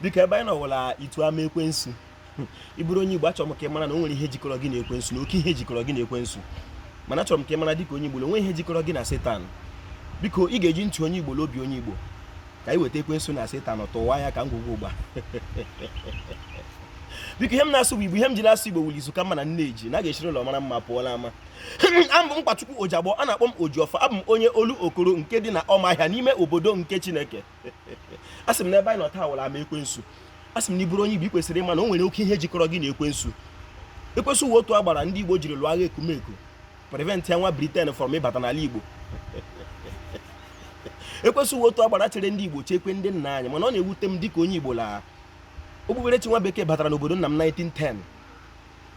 Biko ebe anyị nọwụla itu ama ekwensu. Ị bụrụ onye Igbo, achọrọ m ka ị mara na o nwere ihe jikọrọ gị na ekwensu, na oke ihe jikọrọ gị na ekwensu. Mana achọrọ m ka ị mara dịka onye Igbo, onwe ihe jikọrọ gị na Setan. Biko ị ga-eji ntị onye Igbo obi onye Igbo ka anyị weta ekwensu na Setan tụwa ya ka ngwugwu ụgba. Biko ihe m na-asụ bụ Igbo, ihe m ji na-asụ Igbo wuli izu ka mma na nne eji na ga-echiri ụlọ mara mma pụọla ama. Abụ m Mkpachukwu Ojagbo, a na-akpọ m Ojiọfọ, abụ m onye olu okoro nke dị na Ọmahịa n'ime obodo nke Chineke. Asị m n'ebe anyị nọ taa wụla ama ekwensu. Asị m na ị bụrụ onye Igbo, ị kwesịrị ịma na o nwere oke ihe jikọrọ gị na ekwensu. Ekwensu wụ otu agbara ndị Igbo jiri lụọ agha ekumeku prevent ya nwa Britain from ịbata n'ala Igbo. Ekwensu wụ otu agbara chere ndị Igbo chekwe ndị nna anyị, mana ọ na-ewute m dịka onye Igbo la okpukperechi nwa bekee batara n'obodo nna m 1910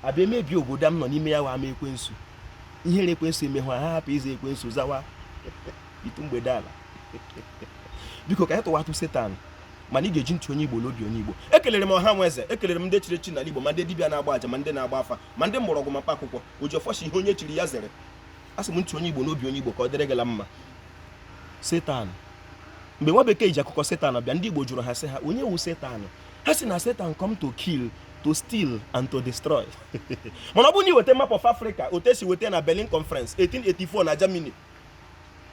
abịa mebie obodo m nọ n'ime ya wa ama ekwensu. Ihere ekwensu emehụ ha hapụ ịza ekwensu zawa itu mgbede ala. Biko ka anyị tụwatụ Setan, mana ị ga-eji ntị onye Igbo n'obi onye Igbo. Ekelere m ọha nweze, ekelere m ndị chiri echi n'ala Igbo, ma ndị dibịa na-agba aja, ma ndị na-agba afa, ma ndị mgbọrọgwụ ma mkpa akwụkwọ. Ojiọfọ shi ihe onye chiri ya zere. Asị m ntị onye Igbo n'obi onye Igbo ka ọ dịrị gị la mma. Setan, mgbe nwa bekee ji akụkọ Setan bịa, ndị Igbo jụrụ ha sị ha onye wu Setan? Ha sị na Setan come to kill, to steal and to destroy. Mana ọ bụ na iweta map of Africa otu esi weta na Berlin Conference 1884 na Germany,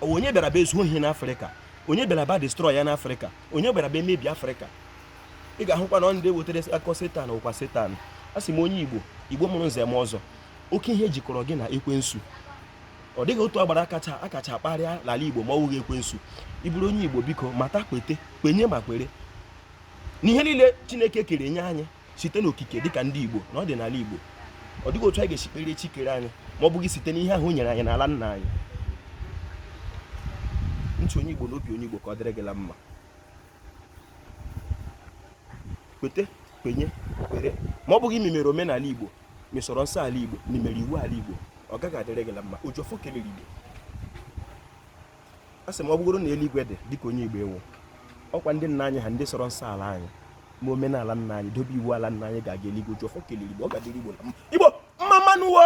onye bịara be zuo ihe n'Africa, onye bịara ba destroy ya n'Africa, onye bịara be mebi Africa. Ị ga-ahụkwa na ndị wetere akọ Setan ụkwa Setan. Asị m onye Igbo, Igbo mụrụ nze m ọzọ, oke ihe jikọrọ gị na ekwensu. Ọ dịghị otu agbara akacha akparịa n'ala Igbo ma ọ wụghị ekwensu. Ị bụrụ onye Igbo, biko mata, kwete, kwenye ma kwere n'ihe niile Chineke kere nye anyị site n'okike dịka ndị Igbo na ọdịnala Igbo. Ọ dịghị otu anyị ga-esi kpere chi kere anyị ma ọ bụghị site n'ihe ahụ o nyere anyị n'ala nna anyị. Ntị onye Igbo n'obi onye Igbo ka ọ dịrị gị la mma. Kwete, kwenye, kwere, ma ọ bụghị imemere omenala Igbo, mesoro nsọ ala Igbo, n'imere iwu ala Igbo, ọ gaghị adịrị gị la mma. Ojiọfọ kelere Igbo. Asị m ọ bụgoro na eluigwe dị dịka onye Igbo ewu, ọkwa ndị nna anyị ha ndị sọrọ nsọ ala anyị ma omenala nna anyị dobe iwu ala nna anyị ga-aga eluigwe. Ojiọfọ kelere Igbo, ọ ga-adịrị Igbo la mma. Igbo mma mmanụ wo.